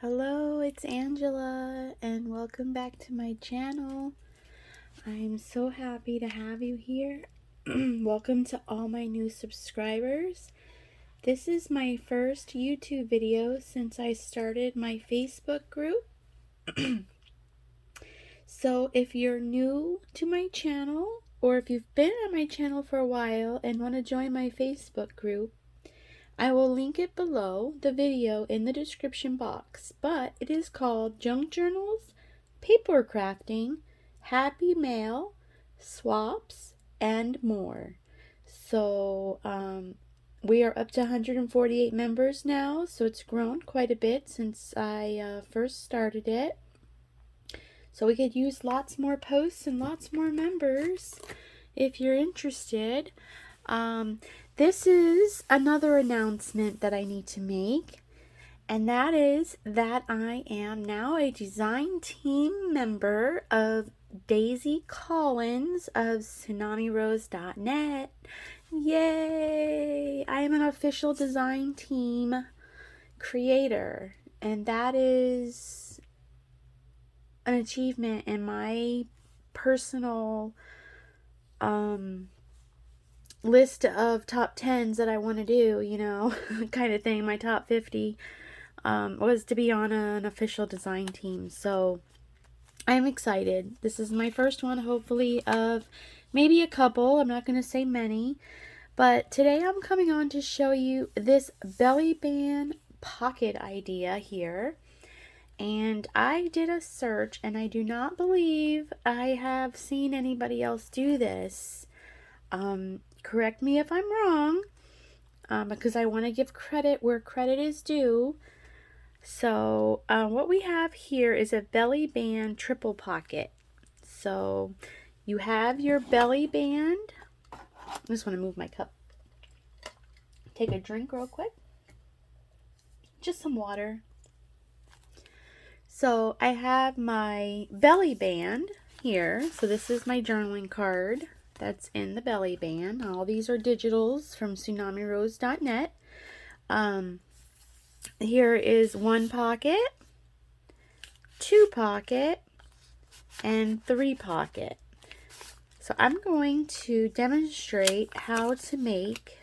Hello, it's Angela, and welcome back to my channel. I'm so happy to have you here. Welcome to all my new subscribers. This is my first YouTube video since I started my Facebook group. So if you're new to my channel, or if you've been on my channel for a while and want to join my Facebook group, I will link it below the video in the description box, but it is called Junk Journals, Paper Crafting, Happy Mail, Swaps, and more. So, we are up to 148 members now, so it's grown quite a bit since I first started it. So we could use lots more posts and lots more members if you're interested. This is another announcement that I need to make, and that is that I am now a design team member of Daisy Collins of TsunamiRose.net. Yay! I am an official design team creator, and that is an achievement in my personal list of top 10s that I want to do, kind of thing. My top 50 was to be on an official design team. So I'm excited. This is my first one, hopefully, of maybe a couple. I'm not going to say many. But today I'm coming on to show you this belly band pocket idea here. And I did a search, and I do not believe I have seen anybody else do this. Correct me if I'm wrong, because I want to give credit where credit is due. So what we have here is a belly band triple pocket. So you have your belly band. I just want to move my cup. Take a drink real quick. Just some water. So I have my belly band here. So this is my journaling card that's in the belly band. All these are digitals from TsunamiRose.net. Here is one pocket, two pocket, and three pocket. So I'm going to demonstrate how to make,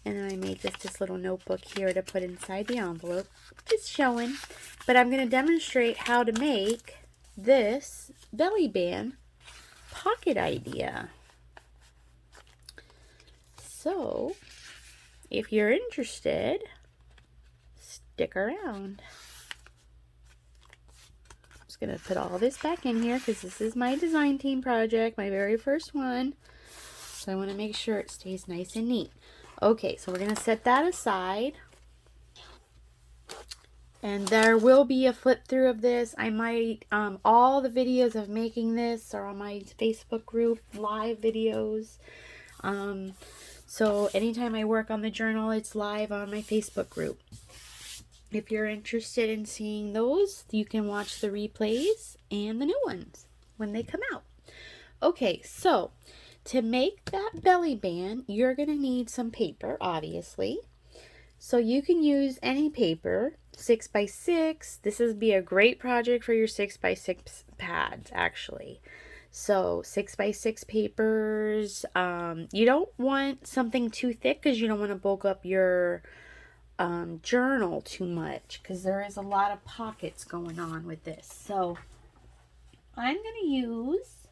and then I made this little notebook here to put inside the envelope, just showing, but I'm going to demonstrate how to make this belly band pocket idea. So if you're interested, stick around. I'm just going to put all this back in here because this is my design team project, my very first one. So I want to make sure it stays nice and neat. Okay, so we're going to set that aside. And there will be a flip through of this. I might, all the videos of making this are on my Facebook group, live videos. So anytime I work on the journal, it's live on my Facebook group. If you're interested in seeing those, you can watch the replays and the new ones when they come out. Okay, so to make that belly band, you're going to need some paper, obviously. So you can use any paper, 6x6. This would be a great project for your 6x6 pads, actually. So 6x6 papers. You don't want something too thick because you don't want to bulk up your journal too much because there is a lot of pockets going on with this. So I'm going to use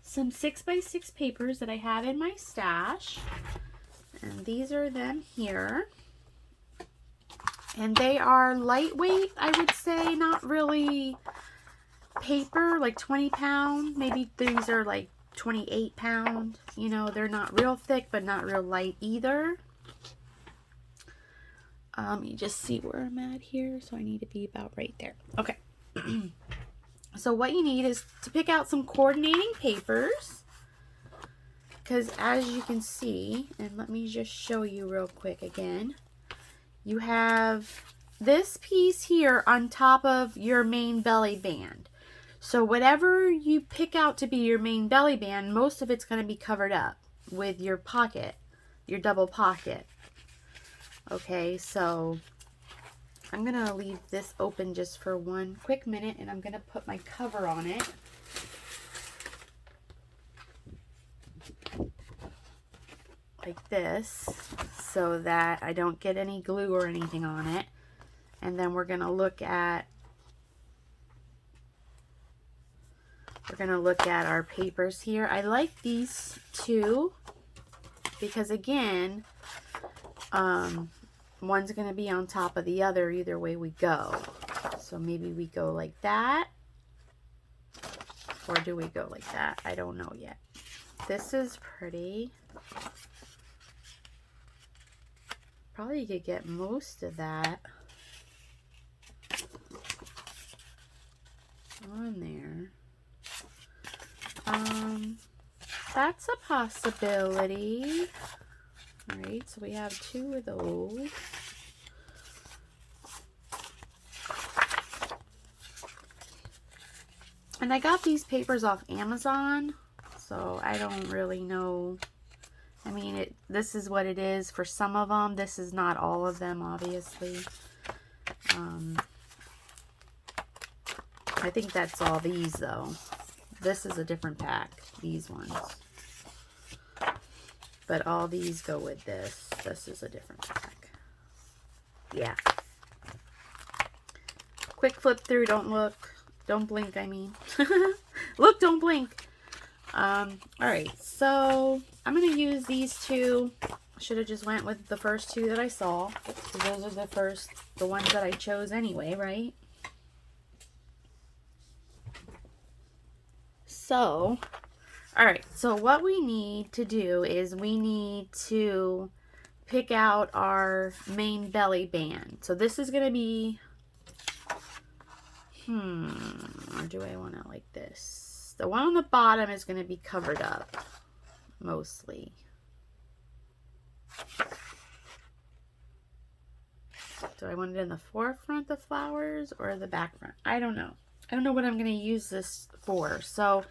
some 6x6 papers that I have in my stash. And these are them here. And they are lightweight, I would say, not really paper, like 20 pound. Maybe these are like 28 pound. You know, they're not real thick, but not real light either. You just see where I'm at here. So I need to be about right there. Okay. So what you need is to pick out some coordinating papers. Because as you can see, and let me just show you real quick again. You have this piece here on top of your main belly band. So whatever you pick out to be your main belly band, most of it's going to be covered up with your pocket, your double pocket. Okay, so I'm going to leave this open just for one quick minute, and I'm going to put my cover on it. Like this, so that I don't get any glue or anything on it. And then we're going to look at our papers here. I like these two because, again, one's going to be on top of the other either way we go. So maybe we go like that, or do we go like that? I don't know yet. This is pretty. Probably could get most of that on there. That's a possibility. All right, so we have two of those. And I got these papers off Amazon, so I don't really know. I mean, this is what it is for some of them. This is not all of them, obviously. I think that's all these, though. This is a different pack, these ones. But all these go with this. This is a different pack. Yeah. Quick flip through, don't look. Don't blink, I mean. Look, don't blink. Alright, so I'm going to use these two. Should have just went with the first two that I saw. Because those are the ones that I chose anyway, right? So, alright, so what we need to do is we need to pick out our main belly band. So this is going to be, or do I want it like this? The one on the bottom is going to be covered up, mostly. Do I want it in the forefront, the flowers, or the back front? I don't know. I don't know what I'm going to use this for. So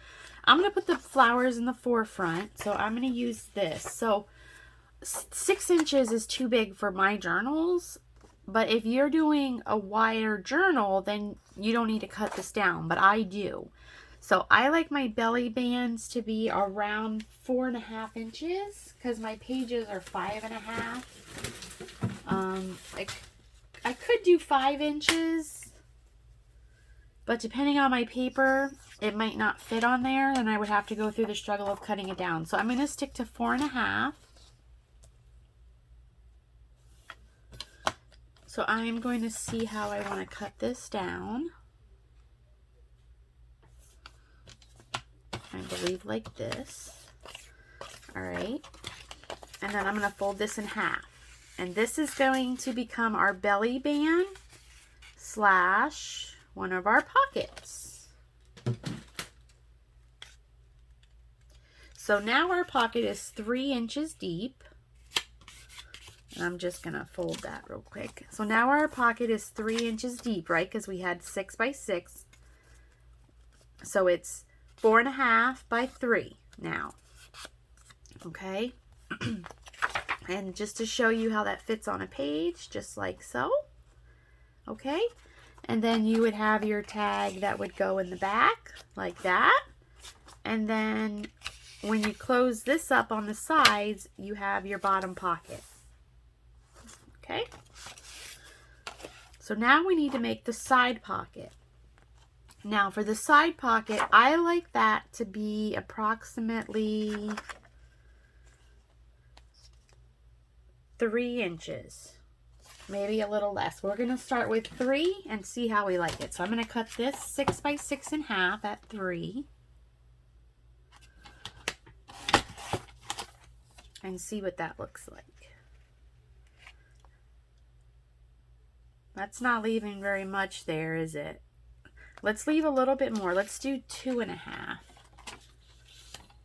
I'm going to put the flowers in the forefront. So I'm going to use this. So 6 inches is too big for my journals. But if you're doing a wider journal, then you don't need to cut this down. But I do. So I like my belly bands to be around 4.5 inches. Because my pages are 5.5. I could do 5 inches. But depending on my paper, it might not fit on there, and I would have to go through the struggle of cutting it down. So I'm going to stick to 4.5. So I'm going to see how I want to cut this down. I believe like this. All right. And then I'm going to fold this in half. And this is going to become our belly band slash one of our pockets. So now our pocket is 3 inches deep. And I'm just going to fold that real quick. So now our pocket is 3 inches deep, right? Because we had 6 by 6. So it's 4.5 by 3 now. Okay. And just to show you how that fits on a page, just like so. Okay. And then you would have your tag that would go in the back, like that. And then when you close this up on the sides, you have your bottom pocket. Okay? So now we need to make the side pocket. Now for the side pocket, I like that to be approximately 3 inches. Maybe a little less. We're going to start with 3 and see how we like it. So I'm going to cut this 6 by 6 in half at 3. And see what that looks like. That's not leaving very much there, is it? Let's leave a little bit more. Let's do 2.5.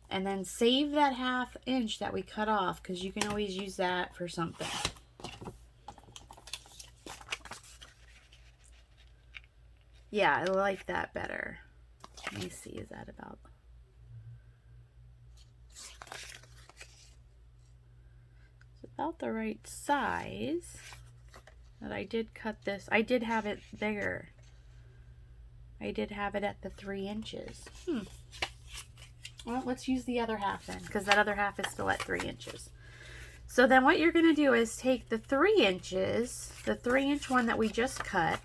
And then save that 1/2 inch that we cut off, because you can always use that for something. Yeah, I like that better. Let me see, is that about... It's about the right size. But I did cut this. I did have it bigger. I did have it at the 3 inches. Well, let's use the other half then, because that other half is still at 3 inches. So then what you're going to do is take the 3 inches, the 3-inch one that we just cut,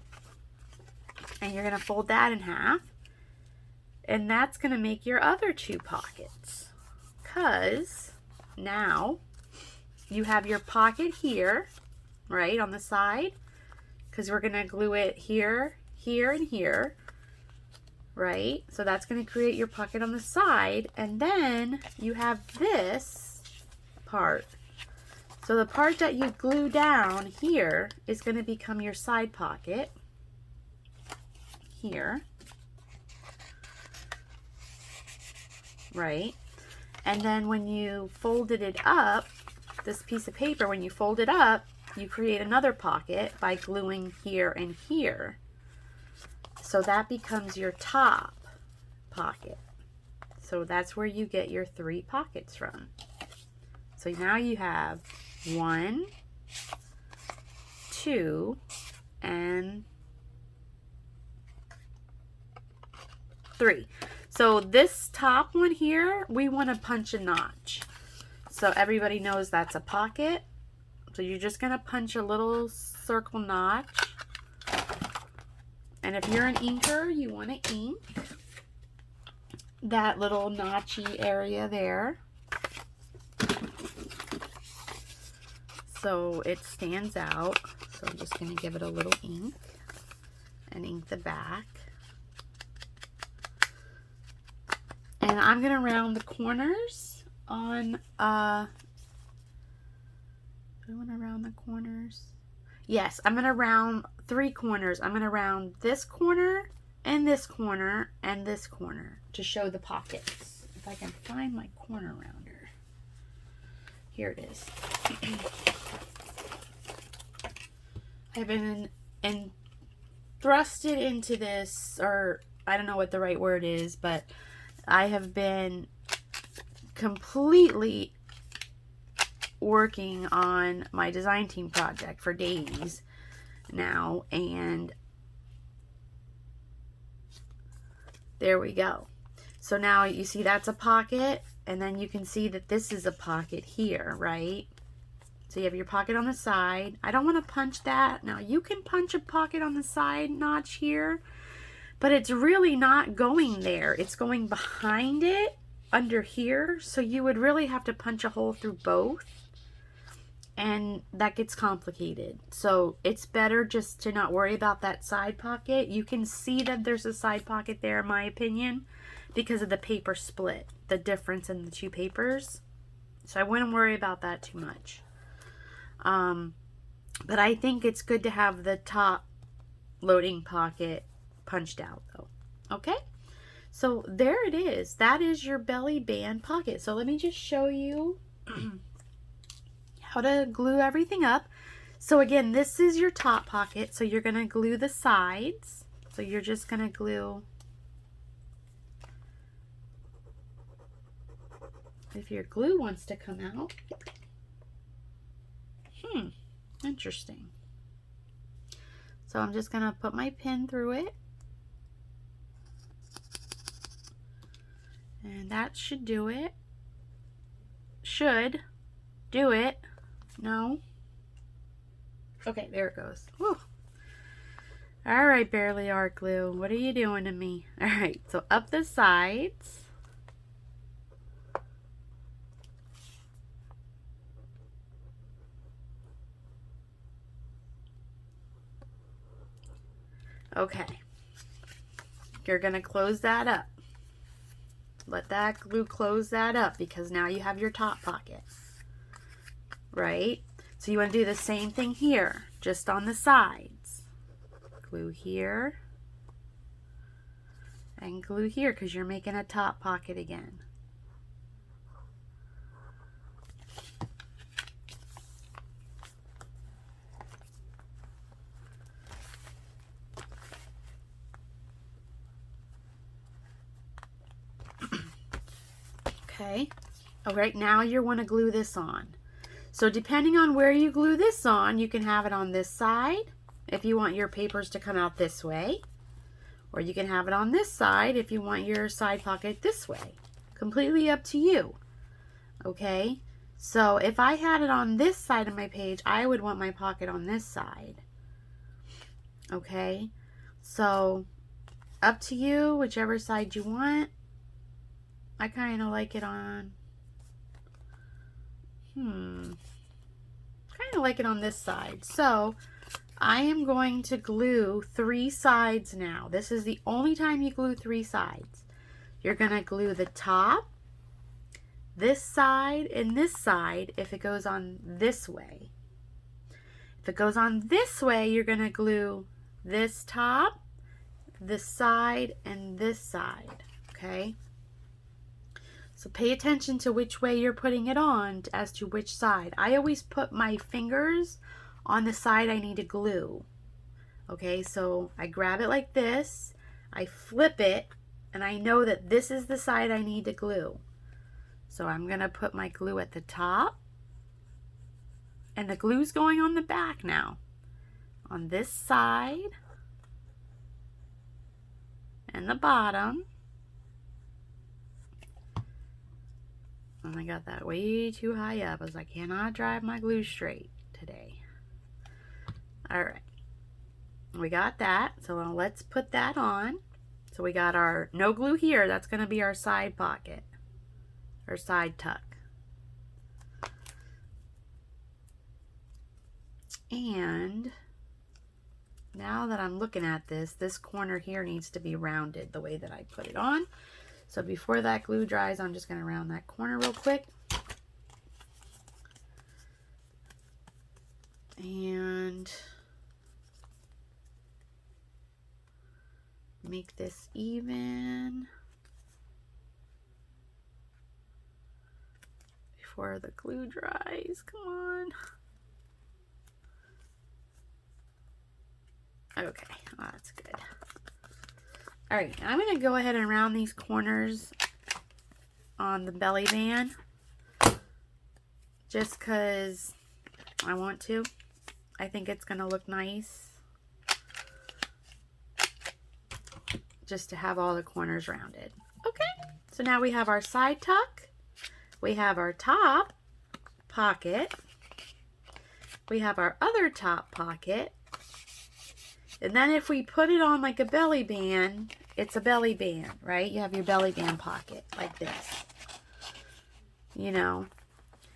and you're going to fold that in half. And that's going to make your other 2 pockets. Because now you have your pocket here, right, on the side. Because we're going to glue it here, here, and here. Right? So that's going to create your pocket on the side. And then you have this part. So the part that you glue down here is going to become your side pocket. Here. Right? And then when you folded it up, this piece of paper, when you fold it up, you create another pocket by gluing here and here. So that becomes your top pocket. So that's where you get your 3 pockets from. So now you have 1, 2, and 3. So this top one here, we want to punch a notch. So everybody knows that's a pocket. So you're just going to punch a little circle notch. And if you're an inker, you want to ink that little notchy area there, so it stands out. So I'm just going to give it a little ink and ink the back. And I'm going to round the corners on, do I want to round the corners? Yes, I'm going to round 3 corners. I'm going to round this corner and this corner and this corner to show the pockets. If I can find my corner rounder. Here it is. I've been thrusted into this, or I don't know what the right word is, but I have been completely working on my design team project for days now, and there we go. So now you see that's a pocket, and then you can see that this is a pocket here, right? So you have your pocket on the side. I don't want to punch that. Now you can punch a pocket on the side notch here, but it's really not going there. It's going behind it under here. So you would really have to punch a hole through both, and that gets complicated. So it's better just to not worry about that side pocket. You can see that there's a side pocket there, in my opinion, because of the paper split, the difference in the 2 papers. So I wouldn't worry about that too much. But I think it's good to have the top loading pocket punched out though. Okay? So there it is. That is your belly band pocket. So let me just show you how to glue everything up. So again, this is your top pocket. So you're going to glue the sides. So you're just going to glue, if your glue wants to come out. Interesting. So I'm just going to put my pin through it. And that should do it. Should do it. No. Okay, there it goes. Whew. All right, Bearly Art Glue. What are you doing to me? All right, so up the sides. Okay. You're going to close that up. Let that glue close that up, because now you have your top pocket. Right? So you want to do the same thing here, just on the sides. Glue here and glue here, because you're making a top pocket again. Okay. All right, now you want to glue this on. So depending on where you glue this on, you can have it on this side if you want your papers to come out this way, or you can have it on this side if you want your side pocket this way. Completely up to you. Okay, so if I had it on this side of my page, I would want my pocket on this side. Okay, so up to you, whichever side you want. I kind of like it on, kind of like it on this side. So I am going to glue 3 sides now. This is the only time you glue 3 sides. You're going to glue the top, this side, and this side if it goes on this way. If it goes on this way, you're going to glue this top, this side, and this side. Okay? So pay attention to which way you're putting it on as to which side. I always put my fingers on the side I need to glue. Okay, so I grab it like this, I flip it, and I know that this is the side I need to glue. So I'm going to put my glue at the top, and the glue's going on the back now. On this side, and the bottom. And I got that way too high up as I cannot drive my glue straight today. Alright, we got that, so now let's put that on. So we got our no glue here, that's going to be our side pocket, or side tuck. And now that I'm looking at this corner here needs to be rounded the way that I put it on. So before that glue dries, I'm just going to round that corner real quick. And make this even before the glue dries. Come on. Okay, oh, that's good. All right, I'm going to go ahead and round these corners on the belly band just because I want to. I think it's going to look nice just to have all the corners rounded. Okay, so now we have our side tuck, we have our top pocket, we have our other top pocket, and then if we put it on like a belly band, it's a belly band, right? You have your belly band pocket like this, you know.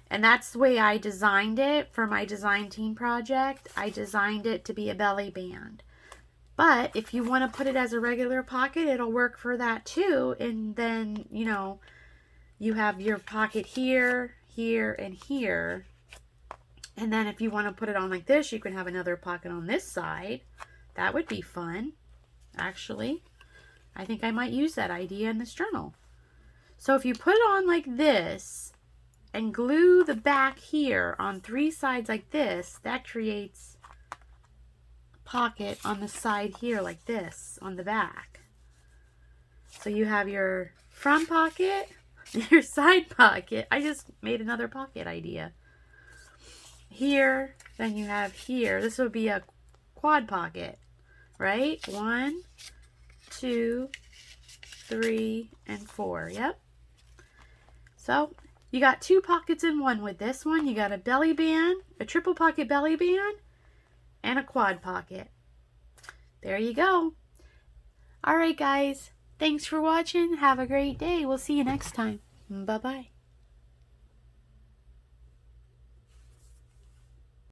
And that's the way I designed it for my design team project. I designed it to be a belly band. But if you want to put it as a regular pocket, it'll work for that too. And then, you know, you have your pocket here, here, and here. And then if you want to put it on like this, you can have another pocket on this side. That would be fun, actually. I think I might use that idea in this journal. So if you put it on like this and glue the back here on 3 sides like this, that creates a pocket on the side here like this on the back. So you have your front pocket, your side pocket. I just made another pocket idea. Here, then you have here. This would be a quad pocket, right? 1, 2, 3, and 4. Yep. So you got 2 pockets in one with this one. You got a belly band, a triple pocket belly band, and a quad pocket. There you go. All right, guys. Thanks for watching. Have a great day. We'll see you next time. Bye-bye.